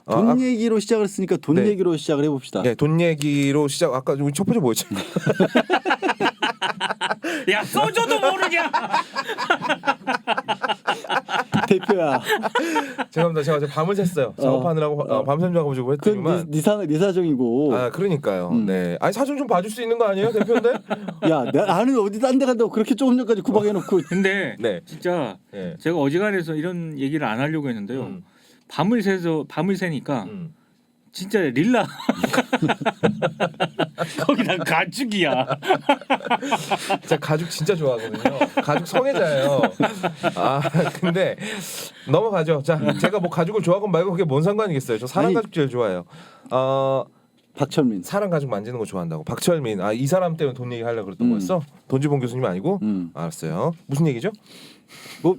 돈 얘기로 시작을 했으니까 돈 네. 얘기로 시작을 해봅시다. 네, 돈 얘기로 시작. 아까 우리 첫 번째 뭐였지? 야 소주도 모르냐? 대표야. 죄송합니다. 제가 밤을 샜어요. 작업하느라고 밤샘 작업을 했더니만. 네 사정이고. 아 그러니까요. 네. 아니 사정 좀 봐줄 수 있는 거 아니에요, 대표인데? 야, 나는 어디 딴 데 간다고 그렇게 조금 전까지 구박해놓고. 근데 네. 진짜 네. 제가 어지간해서 이런 얘기를 안 하려고 했는데요. 밤을 새니까 진짜 릴라 거기다 가죽이야. 제가 가죽 진짜 좋아하거든요. 가죽 성애자예요. 아 근데 넘어가죠. 자, 제가 뭐 가죽을 좋아하건 말고 그게 뭔 상관이겠어요. 저 사람 아니, 가죽 제일 좋아해요. 박철민. 사람 가죽 만지는 거 좋아한다고. 박철민. 아 이 사람 때문에 돈 얘기 하려고 그랬던 거였어? 돈지봉 교수님 아니고? 알았어요. 무슨 얘기죠? 뭐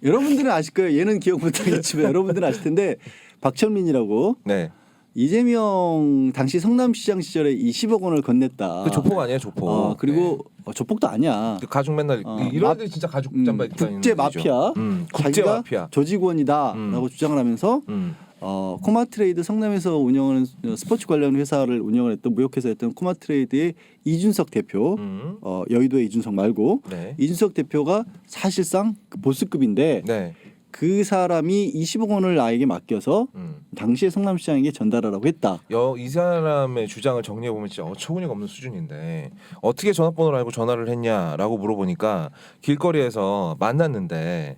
여러분들은 아실 거예요. 얘는 기억 못하겠지만 여러분들은 아실 텐데 박철민이라고 네. 이재명 당시 성남시장 시절에 이 10억 원을 건넸다. 그 조폭 아니에요, 조폭. 그리고 조폭도 아니야. 그 가죽 맨날 이런 애들이 진짜 가죽 잠바 입고 다니는 국제 애들이죠. 마피아. 국제 자기가 마피아. 조직원이다라고 주장을 하면서 코마트레이드 성남에서 운영하는 스포츠 관련 회사를 운영을 했던 무역회사였던 코마트레이드의 이준석 대표, 여의도의 이준석 말고 네. 이준석 대표가 사실상 그 보스급인데 네. 그 사람이 20억 원을 나에게 맡겨서 당시의 성남시장에게 전달하라고 했다. 이 사람의 주장을 정리해 보면 진짜 어처구니가 없는 수준인데 어떻게 전화번호를 알고 전화를 했냐라고 물어보니까 길거리에서 만났는데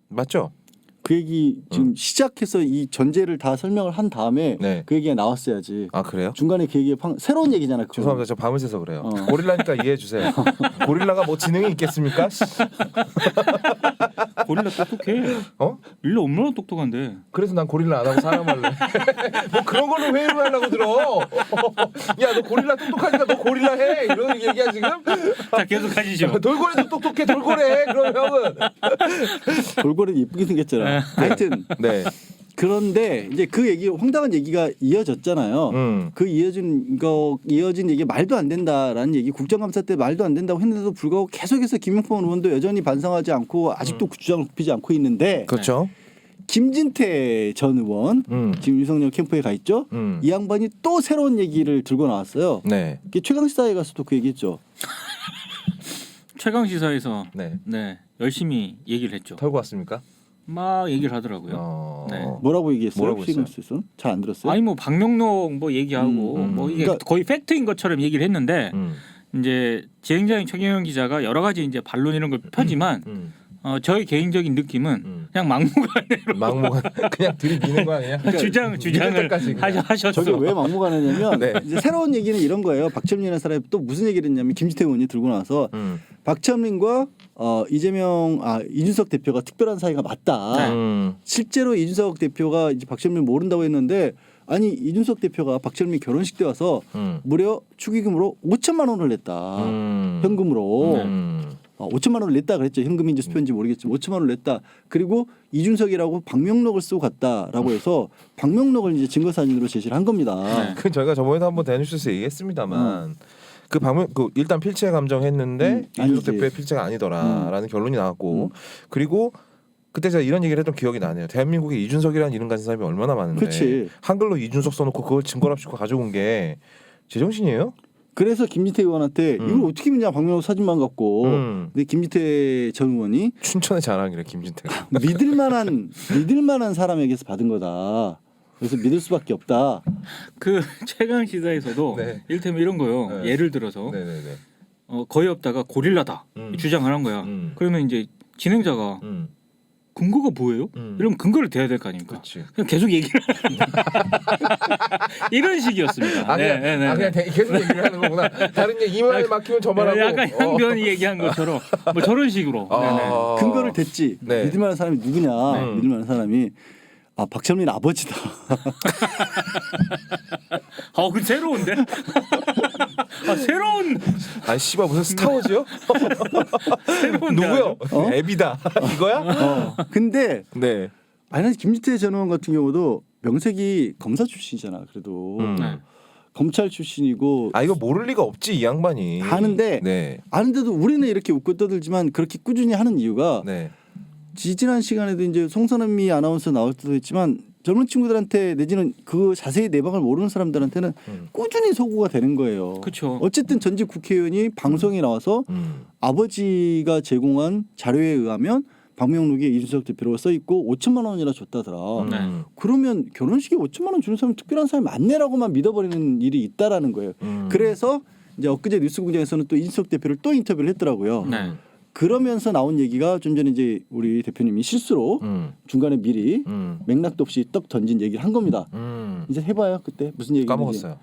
맞죠? 그 얘기 지금 시작해서 이 전제를 다 설명을 한 다음에 네. 그 얘기가 나왔어야지. 아 그래요? 중간에 그 얘기 새로운 얘기잖아. 그거. 죄송합니다. 저 밤을 새서 그래요. 고릴라니까 이해해 주세요. 고릴라가 뭐 지능이 있겠습니까? 고릴라 똑똑해. 어? 릴라 얼마나 똑똑한데. 그래서 난 고릴라 안 하고 사람 할래. 뭐 그런 걸로 회의를 하려고 들어. 야 너 고릴라 똑똑하니까 너 고릴라 해. 이런 얘기야 지금? 자 계속 하시죠. 돌고래도 똑똑해. 돌고래. 그럼 형은. 돌고래 예쁘게 생겼잖아. 하여튼 네. 그런데 이제 그 얘기 황당한 얘기가 이어졌잖아요. 그 이어진 얘기 말도 안 된다라는 얘기 국정감사 때 말도 안 된다고 했는데도 불구하고 계속해서 김용범 의원도 여전히 반성하지 않고 아직도 그 주장을 굽히지 않고 있는데 그렇죠. 김진태 전 의원 지금 윤석열 캠프에 가 있죠. 이 양반이 또 새로운 얘기를 들고 나왔어요. 네. 최강시사에 가서도 그 얘기했죠. 최강 시사에서 네. 열심히 얘기를 했죠. 털고 왔습니까? 막 얘기를 하더라고요. 네. 뭐라고 얘기했어요? 뭐라고 했어요? 잘 안 들었어요. 아니 뭐 박명록 뭐 얘기하고 뭐 이게 그러니까 거의 팩트인 것처럼 얘기를 했는데 이제 진행자인 최경영 기자가 여러 가지 이제 반론 이런 걸 펴지만 저의 개인적인 느낌은 그냥 막무가내로 막무가 그냥 들이미는 거 아니야? 주장을 때까지 그냥. 하셨어. 저게 왜 막무가내냐면 네. 이제 새로운 얘기는 이런 거예요. 박철민이라는 사람이 또 무슨 얘기를 했냐면 김진태 의원이 들고 나와서 박철민과 이준석 대표가 특별한 사이가 맞다. 실제로 이준석 대표가 이제 박철민 모른다고 했는데 아니 이준석 대표가 박철민 결혼식 때 와서 무려 축의금으로 5천만 원을 냈다. 현금으로. 5천만 원을 냈다 그랬죠. 현금인지 수표인지 모르겠지만 5천만 원을 냈다. 그리고 이준석이라고 박명록을 쓰고 갔다라고 해서 박명록을 이제 증거 사진으로 제시를 한 겁니다. 그 저희가 저번에도 한번 대뉴스에서 얘기했습니다만 그 일단 필체 감정했는데 이준석 아니지. 대표의 필체가 아니더라라는 결론이 나왔고 그리고 그때 제가 이런 얘기를 했던 기억이 나네요. 대한민국에 이준석이라는 이름 가진 사람이 얼마나 많은데 그치. 한글로 이준석 써놓고 그걸 증거랍시고 가져온 게 제정신이에요? 그래서 김진태 의원한테 이걸 어떻게 믿냐 박명록 사진만 갖고 근데 김진태 전 의원이 춘천의 자랑이래 김진태가. 믿을 만한 사람에게서 받은 거다. 그래서 믿을 수밖에 없다. 그 최강 시사에서도 네. 이를테면 이런 거요. 네. 예를 들어서 네네네. 거의 없다가 고릴라다 주장을 한 거야. 그러면 이제 진행자가 근거가 뭐예요? 이러면 근거를 대야 될 거 아닙니까? 그렇지. 그냥 계속 얘기를 이런 식이었습니다. 그냥 계속 얘기를 하는 거구나. 다른 얘기 이 말에 막히면 저 말하고. 약간 형변이 얘기한 것처럼 뭐 저런 식으로. 근거를 댔지. 네. 믿을 만한 사람이 누구냐. 믿을 만한 사람이 박철민 아버지다. 그 새로운데? 새로운. 아니 씨발 무슨 스타워즈요? 새로운 누구요? 애비다. 이거야? 근데 네. 아니 김진태 전 의원 같은 경우도 명색이 검사 출신이잖아. 그래도 네. 검찰 출신이고 이거 모를 리가 없지 이 양반이. 아는데 네. 아는데도 우리는 이렇게 웃고 떠들지만 그렇게 꾸준히 하는 이유가 네. 지난 시간에도 이제 송선미 아나운서 나올 때도 했지만 젊은 친구들한테 내지는 그 자세히 내방을 모르는 사람들한테는 꾸준히 소구가 되는 거예요. 그렇죠. 어쨌든 전직 국회의원이 방송에 나와서 아버지가 제공한 자료에 의하면 방명록에 이준석 대표로 써 있고 5천만 원이나 줬다더라. 네. 그러면 결혼식에 5천만 원 주는 사람은 특별한 사람이 많네라고만 믿어버리는 일이 있다라는 거예요. 그래서 이제 엊그제 뉴스공장에서는 또 이준석 대표를 또 인터뷰를 했더라고요. 네. 그러면서 나온 얘기가 좀 전에 이제 우리 대표님이 실수로 중간에 미리 맥락도 없이 떡 던진 얘기를 한 겁니다. 이제 해봐요. 그때 무슨 얘기인지. 까먹었어요.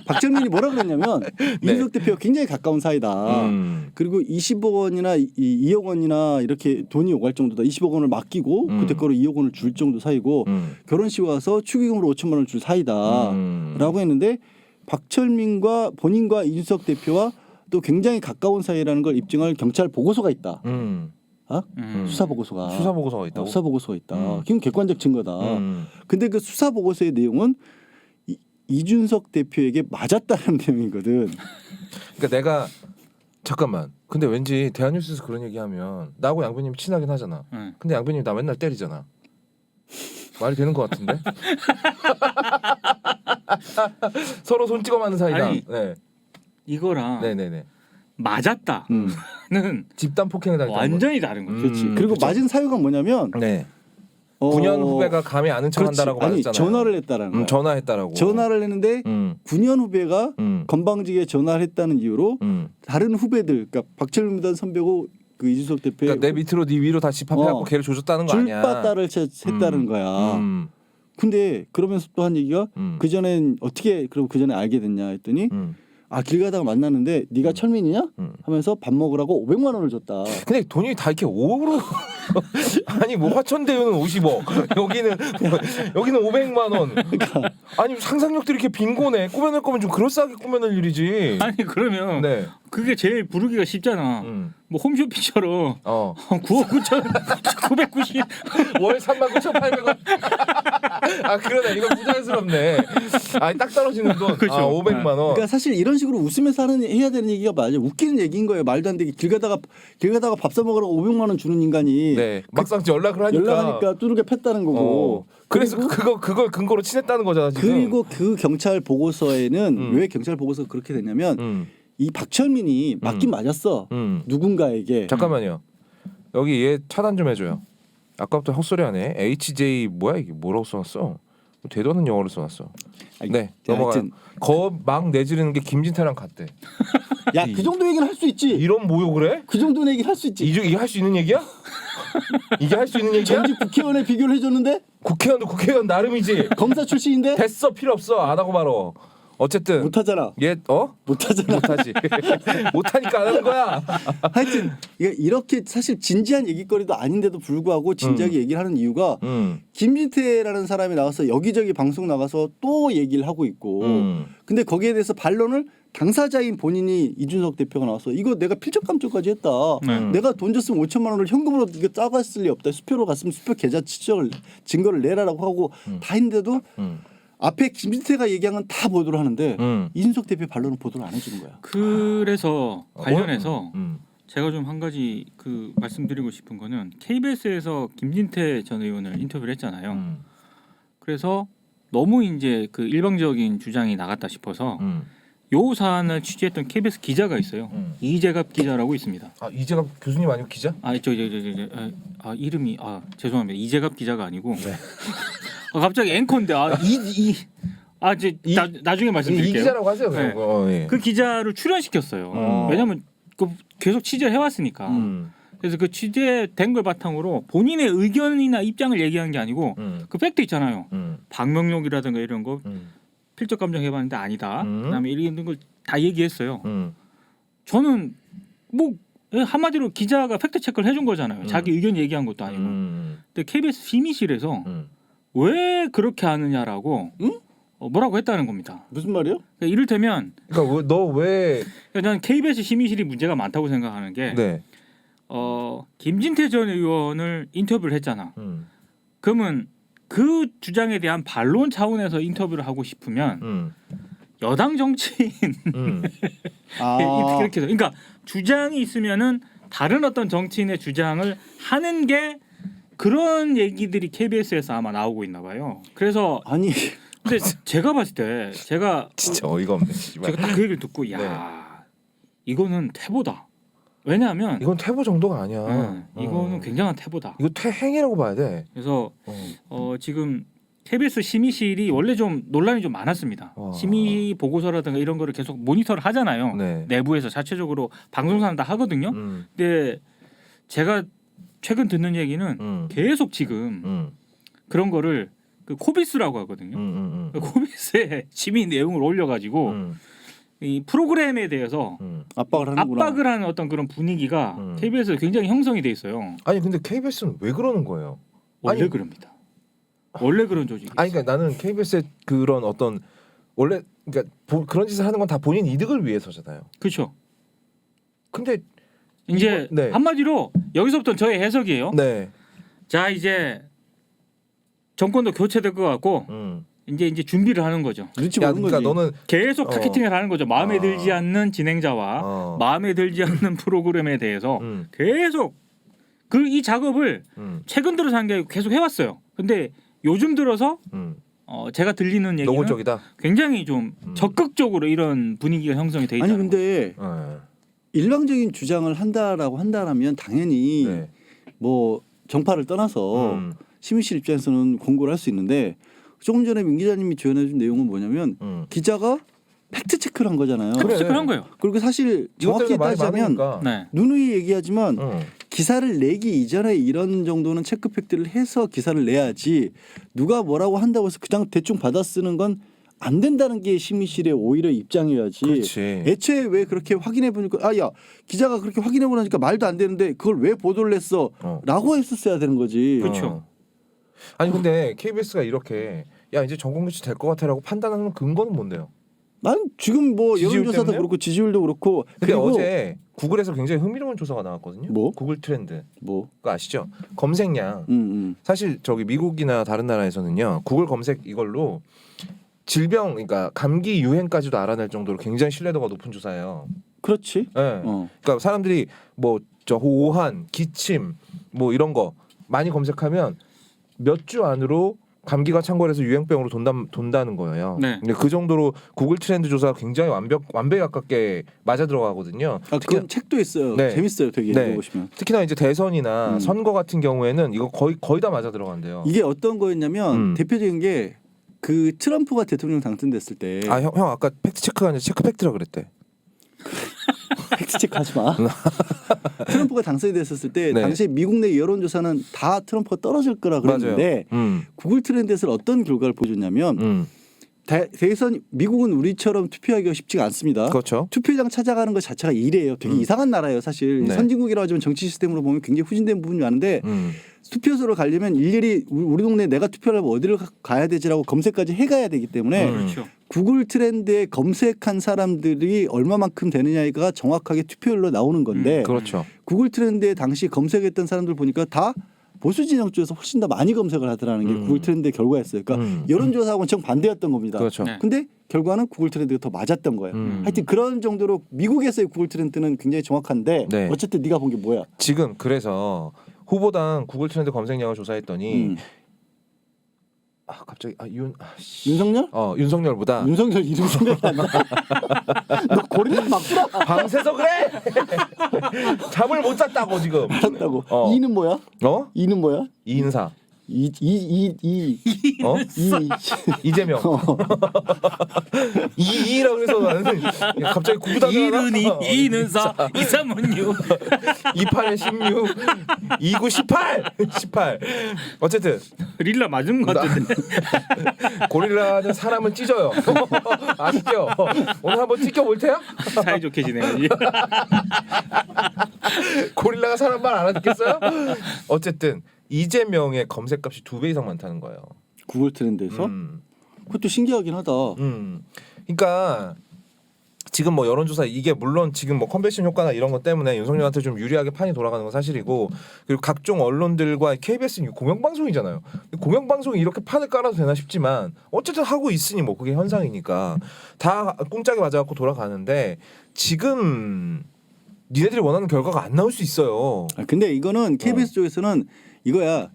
박정민이 뭐라 그랬냐면 이준석 대표가 굉장히 가까운 사이다. 그리고 20억 원이나 2억 원이나 이렇게 돈이 오갈 정도다. 20억 원을 맡기고 그 대가로 2억 원을 줄 정도 사이고 결혼식 와서 축의금으로 5천만 원을 줄 사이다라고 했는데 박철민과 본인과 이준석 대표와 또 굉장히 가까운 사이라는 걸 입증할 경찰 보고서가 있다. 수사 보고서가. 수사 보고서가 있다고. 수사 보고서가 있다. 그건 객관적 증거다. 근데 그 수사 보고서의 내용은 이준석 대표에게 맞았다는 내용이거든. 그러니까 내가 잠깐만. 근데 왠지 대한뉴스에서 그런 얘기하면 나하고 양배님 친하긴 하잖아. 근데 양배님 나 맨날 때리잖아. 말이 되는 것 같은데? 서로 손 찍어 맞는 사이다. 아니, 네. 이거랑 네네네. 맞았다는 집단 폭행에 당했다. 완전히 다른 거죠. 그렇지. 그리고 그쵸. 맞은 사유가 뭐냐면 네. 9년 후배가 감히 아는 척한다라고 아니 말했잖아요. 전화를 했다라는 거야. 전화했다라고. 전화를 했는데 9년 후배가 음. 건방지게 전화를 했다는 이유로 음. 다른 후배들, 그러니까 박철민 선배고 그 이준석 대표의 그러니까 내 밑으로 네 위로 다 집합해갖고 걔를 조졌다는 거 아니야. 줄바따를 했다는 거야. 근데 그러면서 또 한 얘기가 그 전엔 어떻게 그럼 그 전에 알게 됐냐 했더니 아 길 가다가 만났는데 네가 철민이냐 하면서 밥 먹으라고 500만 원을 줬다. 근데 돈이 다 이렇게 5억으로 아니 뭐 화천대유는 50억 여기는 500만 원. 아니 상상력들이 이렇게 빈곤해. 꾸며낼 거면 좀 그럴싸하게 꾸며낼 일이지. 아니 그러면 네. 그게 제일 부르기가 쉽잖아. 뭐 홈쇼핑처럼 9억 9천 990 월 39,800원. 아 그러네. 이거 부자연스럽네. 아니 딱 떨어지는 돈. 그쵸. 500만 원. 그러니까 사실 이런 식으로 웃으면서 해야 되는 얘기가 맞아요. 웃기는 얘기인 거예요. 말도 안 되게 길 가다가 밥 사 먹으라고 500만 원 주는 인간이 네. 막상 연락을 하니까. 연락하니까 뚜르게 팼다는 거고. 그래서 그걸 근거로 친했다는 거잖아 지금. 그리고 그 경찰 보고서에는 왜 경찰 보고서가 그렇게 됐냐면 이 박철민이 맞긴 맞았어. 누군가에게. 잠깐만요. 여기 얘 차단 좀 해줘요. 아까부터 헛소리 하네. HJ 뭐야 이게 뭐라고 써놨어? 되도 않는 영어로 써놨어. 네 넘어가요. 막 내지르는 게 김진태랑 같대. 야 그 정도 얘기는 할 수 있지. 이런 모욕을 해? 그 정도 얘기는 할 수 있지. 이게 할 수 있는 얘기야? 이게 할 수 있는 얘기야? 전직 국회의원에 비교를 해줬는데 국회의원도 국회의원 나름이지. 검사 출신인데 됐어 필요 없어 안 하고 말어. 어쨌든 못하잖아. 얘 못하잖아. 못하지. 못하니까 안 하는 거야. 하여튼 이렇게 사실 진지한 얘기거리도 아닌데도 불구하고 진지하게 얘기를 하는 이유가 김진태라는 사람이 나와서 여기저기 방송 나가서 또 얘기를 하고 있고 근데 거기에 대해서 반론을 당사자인 본인이 이준석 대표가 나와서 이거 내가 필적감정까지 했다. 내가 돈 줬으면 5천만 원을 현금으로 이거 짜갔을 리 없다. 수표로 갔으면 수표 계좌 추적을 증거를 내라라고 하고 다 했는데도 앞에 김진태가 얘기한 건 다 보도를 하는데 이준석 대표 반론은 보도를 안 해주는 거야. 그래서 관련해서 제가 좀 한 가지 그 말씀드리고 싶은 거는 KBS에서 김진태 전 의원을 인터뷰를 했잖아요. 그래서 너무 이제 그 일방적인 주장이 나갔다 싶어서 요 사안을 취재했던 KBS 기자가 있어요. 이재갑 기자라고 있습니다. 아 이재갑 교수님 아니고 기자? 이름이 죄송합니다. 이재갑 기자가 아니고 갑자기 앵커인데 나중에 말씀드릴게요. 이 기자라고 하세요. 네. 예. 그 기자를 출연시켰어요. 왜냐하면 그 계속 취재를 해왔으니까. 그래서 그 취재된 걸 바탕으로 본인의 의견이나 입장을 얘기한 게 아니고 그 팩트 있잖아요. 방명록이라든가 이런 거 필적 감정 해봤는데 아니다. 그다음에 이런 걸 다 얘기했어요. 저는 뭐 한마디로 기자가 팩트 체크를 해준 거잖아요. 자기 의견 얘기한 것도 아니고. 근데 KBS 심의실에서 왜 그렇게 하느냐라고 뭐라고 했다는 겁니다. 무슨 말이요? 그러니까 이를테면 그러니까 너 왜? 저는 KBS 심의실이 문제가 많다고 생각하는 게 네. 김진태 전 의원을 인터뷰를 했잖아. 그러면 그 주장에 대한 반론 차원에서 인터뷰를 하고 싶으면 여당 정치인 아. 이렇게 해서 그러니까 주장이 있으면은 다른 어떤 정치인의 주장을 하는 게 그런 얘기들이 KBS에서 아마 나오고 있나 봐요. 그래서 아니 근데 제가 봤을 때 제가 진짜 어이가 없네. 씨발. 제가 딱 그 얘기를 듣고 야 이거는 태보다. 왜냐하면 이건 태보 정도가 아니야. 이거는 굉장한 태보다. 이거 퇴행이라고 봐야 돼. 그래서 지금 KBS 심의실이 원래 좀 논란이 좀 많았습니다. 심의 보고서라든가 이런 거를 계속 모니터를 하잖아요. 네. 내부에서 자체적으로 방송사는 다 하거든요. 근데 제가 최근 듣는 얘기는 계속 지금 그런 거를 그 코비스라고 하거든요. 그 코비스에 심의 내용을 올려가지고 이 프로그램에 대해서 압박을 하는구나. 압박을 하는 어떤 그런 분위기가 KBS에 굉장히 형성이 돼 있어요. 아니 근데 KBS는 왜 그러는 거예요? 원래 아니, 그럽니다. 원래 그런 조직이. 아니 그러니까 나는 KBS의 그런 어떤 원래 그러니까 그런 짓을 하는 건 다 본인 이득을 위해서잖아요. 그렇죠. 근데 이제 네. 한마디로 여기서부터 저의 해석이에요. 네. 자 이제 정권도 교체될 것 같고 이제 준비를 하는 거죠. 눈치 야, 보는 그러니까 거지. 너는 계속 타겟팅을 하는 거죠. 마음에 들지 않는 진행자와 마음에 들지 않는 프로그램에 대해서 계속 이 작업을 최근 들어서 한 게 계속 해왔어요. 근데 요즘 들어서 제가 들리는 얘기는 노골적이다. 굉장히 좀 적극적으로 이런 분위기가 형성이 돼 있다. 아니 근데 네. 일방적인 주장을 한다라고 한다라면 당연히 네. 뭐 정파를 떠나서 심의실 입장에서는 공고를 할 수 있는데 조금 전에 민 기자님이 조연해준 내용은 뭐냐면 기자가 팩트 체크를 한 거잖아요. 그래. 체크를 한 거예요. 그리고 사실 정확히 따지자면 네. 누누이 얘기하지만 기사를 내기 이전에 이런 정도는 체크 팩트를 해서 기사를 내야지 누가 뭐라고 한다고 해서 그냥 대충 받아 쓰는 건 안 된다는 게 심의실의 오히려 입장이어야지. 그렇지. 애초에 왜 그렇게 확인해 보니까 야 기자가 그렇게 확인해 보니까 말도 안 되는데 그걸 왜 보도를 했어? 라고 했었어야 되는 거지. 그렇죠. 아니 근데 KBS가 이렇게 야 이제 전공 교체 될 것 같아라고 판단하는 근거는 뭔데요? 난 지금 뭐 지지율 여론조사도 때문에요? 그렇고 지지율도 그렇고 근데 그리고 어제 구글에서 굉장히 흥미로운 조사가 나왔거든요. 뭐? 구글 트렌드. 뭐 그거 아시죠? 검색량. 사실 저기 미국이나 다른 나라에서는요. 구글 검색 이걸로 질병 그러니까 감기 유행까지도 알아낼 정도로 굉장히 신뢰도가 높은 조사예요. 그렇지. 네. 그러니까 사람들이 뭐 저 오한, 기침 뭐 이런 거 많이 검색하면 몇 주 안으로 감기가 창궐해서 유행병으로 돈다는 거예요. 네. 근데 그 정도로 구글 트렌드 조사가 굉장히 완벽에 가깝게 맞아 들어가거든요. 아 그건 책도 있어요. 네. 재밌어요, 되게 네. 읽어보시면. 특히나 이제 대선이나 선거 같은 경우에는 이거 거의 다 맞아 들어간대요. 이게 어떤 거였냐면 대표적인 게 그 트럼프가 대통령 당선됐을 때 아 형 아까 팩트 체크가 아니라 체크 팩트라 그랬대. 팩트 체크하지 마. 트럼프가 당선이 됐었을 때 네. 당시 미국 내 여론조사는 다 트럼프가 떨어질 거라 그랬는데 구글 트렌드에서 어떤 결과를 보여줬냐면 대선 미국은 우리처럼 투표하기가 쉽지가 않습니다. 그렇죠. 투표장 찾아가는 것 자체가 일이에요. 되게 이상한 나라예요, 사실. 네. 선진국이라고 하지만 정치 시스템으로 보면 굉장히 후진된 부분이 많은데 투표소로 가려면 일일이 우리 동네에 내가 투표를 하면 어디를 가야 되지라고 검색까지 해가야 되기 때문에 그렇죠. 구글 트렌드에 검색한 사람들이 얼마만큼 되느냐가 정확하게 투표율로 나오는 건데 그렇죠. 구글 트렌드에 당시 검색했던 사람들 보니까 다 보수 진영 쪽에서 훨씬 더 많이 검색을 하더라는 게 구글 트렌드의 결과였어요. 그러니까 여론조사하고는 정반대였던 겁니다. 그렇죠. 네. 근데 결과는 구글 트렌드가 더 맞았던 거예요. 하여튼 그런 정도로 미국에서의 구글 트렌드는 굉장히 정확한데 네. 어쨌든 네가 본 게 뭐야? 지금 그래서 후보당 구글 트렌드 검색량을 조사했더니 갑자기 윤석열? 윤석열보다 윤석열 이름 생각이 안 나. 너 고리는 맞구나. 밤새서 그래. 잠을 못 잤다고 지금. 알았다고. 어. 이는 뭐야? 이는 뭐야? 이인사. 이 이재명. 이라고 해서 나는 갑자기 구구단을 이는사 236 28에 16 29 18 어쨌든 릴라 맞은 것 같은데. 고릴라는 사람을 찢어요. 아시죠? 오늘 한번 찢겨볼 테야? 사이좋게 지내요. 고릴라가 사람 말 알아듣겠어요? 어쨌든 이재명의 검색값이 2배 이상 많다는 거예요. 구글 트렌드에서 그것도 신기하긴 하다. 그러니까 지금 뭐 여론조사 이게 물론 지금 뭐 컨벤션 효과나 이런 것 때문에 윤석열한테 좀 유리하게 판이 돌아가는 건 사실이고 그리고 각종 언론들과 KBS는 공영방송이잖아요. 공영방송이 이렇게 판을 깔아도 되나 싶지만 어쨌든 하고 있으니 뭐 그게 현상이니까 다 꿍짝에 맞아갖고 돌아가는데 지금 니네들이 원하는 결과가 안 나올 수 있어요. 근데 이거는 KBS 쪽에서는 이거야.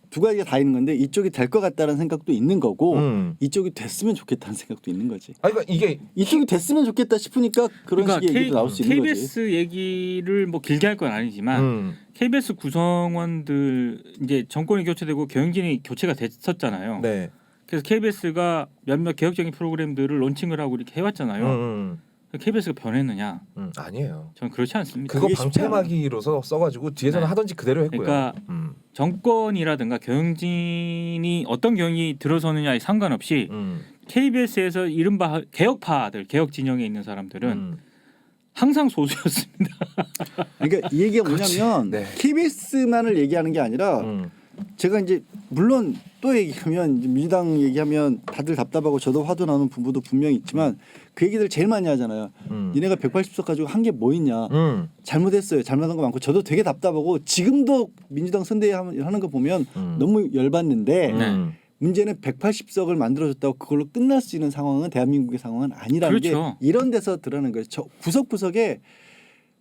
두 가지가 다 있는 건데 이쪽이 될 것 같다는 생각도 있는 거고 이쪽이 됐으면 좋겠다는 생각도 있는 거지. 아니 그러니까 이게 이쪽이 됐으면 좋겠다 싶으니까 그런 식의 얘기도 나올 수 있는 거지. KBS 얘기를 뭐 길게 할 건 아니지만 KBS 구성원들 이제 정권이 교체되고 경영진이 교체가 됐었잖아요. 네. 그래서 KBS가 몇몇 개혁적인 프로그램들을 론칭을 하고 이렇게 해왔잖아요. KBS가 변했느냐? 아니에요. 저는 그렇지 않습니다. 그거 방패막이로서 써가지고 뒤에서는 네. 하던지 그대로 했고요. 그러니까 정권이라든가 경영진이 어떤 경영이 들어서느냐에 상관없이 KBS에서 이른바 개혁파들, 개혁 진영에 있는 사람들은 항상 소수였습니다. 그러니까 이 얘기가 뭐냐면 네. KBS만을 얘기하는 게 아니라 제가 이제 물론 또 얘기하면 이제 민주당 얘기하면 다들 답답하고 저도 화도 나는 부분도 분명히 있지만 그 얘기들 제일 많이 하잖아요. 니네가 180석 가지고 한 게 뭐 있냐. 잘못했어요. 잘못한 거 많고 저도 되게 답답하고 지금도 민주당 선대하는 거 보면 너무 열받는데 문제는 180석을 만들어줬다고 그걸로 끝날 수 있는 상황은 대한민국의 상황은 아니라는 그렇죠. 게 이런 데서 드러나는 거예요. 저 구석구석에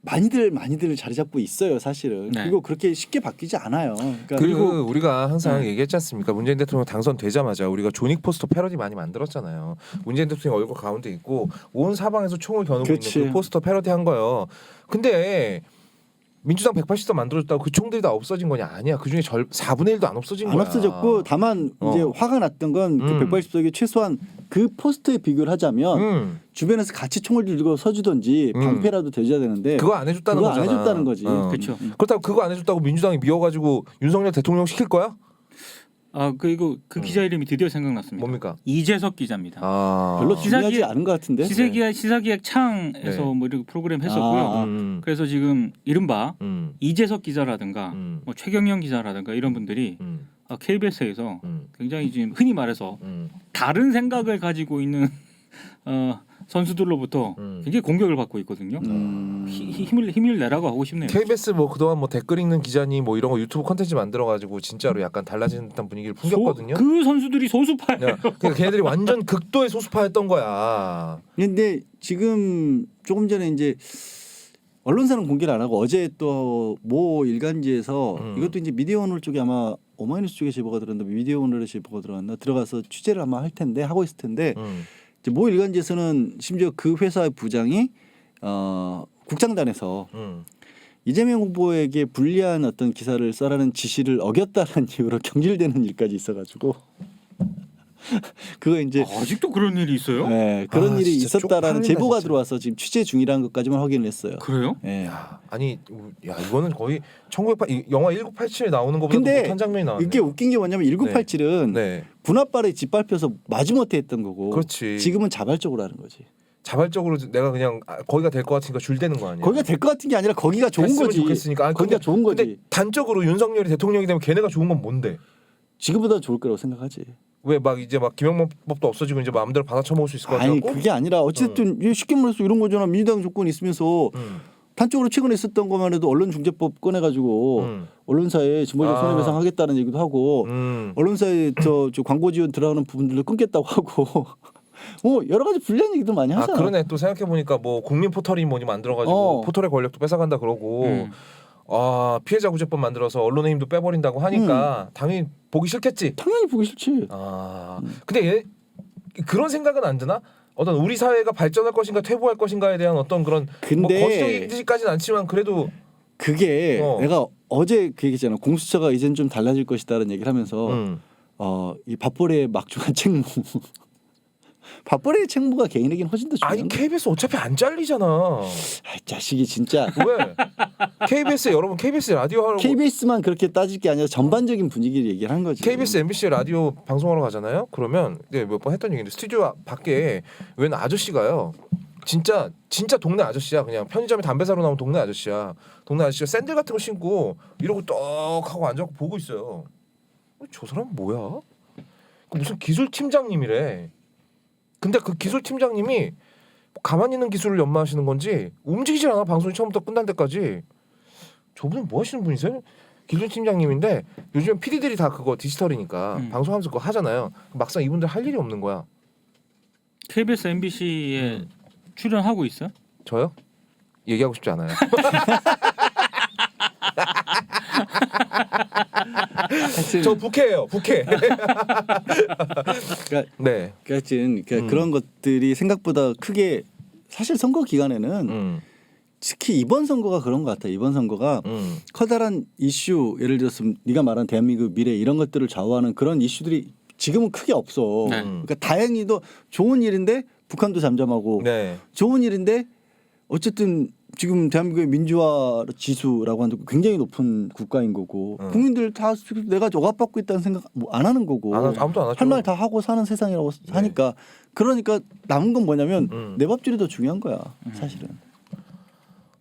많이들 자리 잡고 있어요, 사실은. 네. 그리고 그렇게 쉽게 바뀌지 않아요. 그러니까 그리고 우리가 항상 얘기했지 않습니까? 문재인 대통령 당선되자마자 우리가 조닉 포스터 패러디 많이 만들었잖아요. 문재인 대통령 얼굴 가운데 있고 온 사방에서 총을 겨누고 그렇지. 있는 그 포스터 패러디 한 거예요. 근데 민주당 180석 만들어줬다고 그 총들이 다 없어진 거냐? 아니야. 그중에 4분의 1도 안 없어진 안 거야. 없어졌고 다만 이제 화가 났던 건 그 180석이 최소한 그 포스터에 비교를 하자면 주변에서 같이 총을 들고 서주든지 방패라도 대줘야 되는데 그거 안 해줬다는 그거 거잖아. 안 해줬다는 거지. 그렇죠. 그렇다고 그거 안 해줬다고 민주당이 미워가지고 윤석열 대통령 시킬 거야? 아 그리고 그 기자 이름이 드디어 생각났습니다. 뭡니까? 이재석 기자입니다. 별로 중요하지 시사기획- 않은 것 같은데. 시사기획 창에서 네. 뭐 이렇게 프로그램 했었고요. 그래서 지금 이른바 이재석 기자라든가 뭐 최경영 기자라든가 이런 분들이 KBS에서 굉장히 지금 흔히 말해서 다른 생각을 가지고 있는 선수들로부터 굉장히 공격을 받고 있거든요. 힘을 내라고 하고 싶네요. KBS 뭐 그동안 뭐 댓글 읽는 기자니 뭐 이런 거 유튜브 콘텐츠 만들어가지고 진짜로 약간 달라진 듯한 분위기를 풍겼거든요. 그 선수들이 소수파예요. 야, 그러니까 걔네들이 완전 극도의 소수파였던 거야. 근데 지금 조금 전에 이제 언론사는 공개를 안 하고 어제 또 모 일간지에서 이것도 이제 미디어오늘 쪽에 아마 오마이뉴스 쪽에 제보가 들었나 미디어오늘에 제보가 들어갔나 들어가서 취재를 아마 할 텐데 하고 있을 텐데 이제 모 일간지에서는 심지어 그 회사의 부장이 국장단에서 이재명 후보에게 불리한 어떤 기사를 써라는 지시를 어겼다는 이유로 경질되는 일까지 있어가지고 그거 이제 아직도 그런 일이 있어요? 네, 그런 일이 진짜 있었다라는 쪽팔린다, 제보가 진짜. 들어와서 지금 취재 중이라는 것까지만 확인을 했어요. 그래요? 네. 아니, 야 이거는 거의 1988 영화 1987에 나오는 것보다 근데 못한 장면이 나왔네. 이게 웃긴 게 뭐냐면 1987은 네, 분합발에 짓밟혀서 마지못해 했던 거고 그렇지. 지금은 자발적으로 하는 거지. 자발적으로 내가 그냥 거기가 될 것 같으니까 줄대는 거 아니야? 거기가 될 것 같은 게 아니라 거기가 좋은 됐으면 거지. 좋겠으니까. 아니, 거기가 좋은 거지. 근데 단적으로 윤석열이 대통령이 되면 걔네가 좋은 건 뭔데? 지금보다 좋을 거라고 생각하지. 왜 막 이제 막 김영만법도 없어지고 이제 마음대로 받아쳐먹을 수 있을 것 아니 같고? 그게 아니라 어쨌든 쉽게 말해서 이런 거잖아. 민주당 조건이 있으면서 단적으로 최근에 있었던 것만 해도 언론중재법 꺼내가지고 언론사에 진보적 손해배상 하겠다는 얘기도 하고 언론사에 저 광고 지원 들어가는 부분들을 끊겠다고 하고 뭐 여러 가지 불리한 얘기도 많이 아 하잖아. 그러네. 또 생각해 보니까 뭐 국민 포털이 뭐니 만들어가지고 포털의 권력도 뺏어간다 그러고 아 피해자 구제법 만들어서 언론의 힘도 빼버린다고 하니까 당연히 보기 싫겠지. 당연히 보기 싫지. 아 근데 얘 그런 생각은 안 드나? 어떤 우리 사회가 발전할 것인가 퇴보할 것인가에 대한 어떤 그런 근데 뭐 거시적이지까지는 않지만 그래도 그게 내가 어제 그 얘기했잖아. 공수처가 이젠 좀 달라질 것이다라는 얘기를 하면서 이 밥벌이의 막중한 책무. 밥벌이의 책무가 개인에게는 훨씬 더 중요한 아니 거야. KBS 어차피 안 잘리잖아. 아이, 자식이 진짜. 왜? KBS 여러분 KBS 라디오 하러 KBS만 그렇게 따질 게 아니라 전반적인 분위기를 얘기를 하는 거지. KBS, MBC 라디오 방송하러 가잖아요. 그러면 몇 번 했던 얘기인데 스튜디오 밖에 웬 아저씨가요. 진짜 동네 아저씨야. 그냥 편의점에 담배 사러 나온 동네 아저씨야. 동네 아저씨가 샌들 같은 거 신고 이러고 떡 하고 앉아서 보고 있어요. 저 사람 뭐야? 무슨 기술 팀장님이래. 근데 그 기술 팀장님이 가만히 있는 기술을 연마하시는 건지 움직이질 않아 방송이 처음부터 끝날 때까지. 저분은 뭐 하시는 분이세요? 김준 팀장님인데 요즘 PD들이 다 그거 디지털이니까 방송하면서 그거 하잖아요. 막상 이분들 할 일이 없는 거야. KBS, MBC에 출연하고 있어? 저요? 얘기하고 싶지 않아요. 저 부캐예요. 부캐. 그러니까 네. 하여튼 그런 것들이 생각보다 크게 사실 선거 기간에는 특히 이번 선거가 그런 것 같아. 이번 선거가 커다란 이슈 예를 들어서 네가 말한 대한민국 미래 이런 것들을 좌우하는 그런 이슈들이 지금은 크게 없어. 네. 그러니까 다행히도 좋은 일인데 북한도 잠잠하고 네. 좋은 일인데 어쨌든 지금 대한민국의 민주화 지수라고 하는 게 굉장히 높은 국가인 거고 국민들 다 내가 억압받고 있다는 생각 뭐 안 하는 거고 아무도 안 하죠. 할 말 다 하고 사는 세상이라고 하니까 그러니까 남은 건 뭐냐면 내 밥줄이 더 중요한 거야 사실은.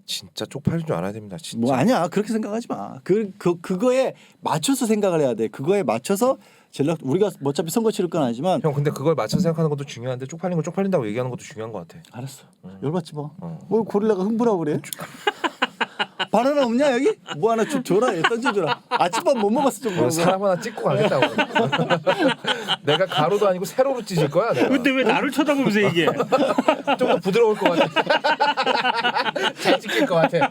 진짜 쪽팔린 줄 알아야 됩니다. 진짜. 뭐 아니야 그렇게 생각하지 마. 그거에 맞춰서 생각을 해야 돼. 그거에 맞춰서 전략 우리가 뭐 어차피 선거 치를 건 아니지만 형 근데 그걸 맞춰 생각하는 것도 중요한데 쪽팔린 건 쪽팔린다고 얘기하는 것도 중요한 것 같아. 알았어. 열받지 마. 뭘 고릴라가 흥분하고 그래? 바나나 없냐 여기? 뭐 하나 좀 줘라. 얘 던져줘라. 아침밥 못 먹었어 좀. 먹어. 사람 하나 찍고 가겠다고. 내가 가로도 아니고 세로로 찢을 거야. 내가. 근데 왜 나를 쳐다보면서 얘기해? 좀 더 부드러울 것 같아. 잘 찍힐 것 같아.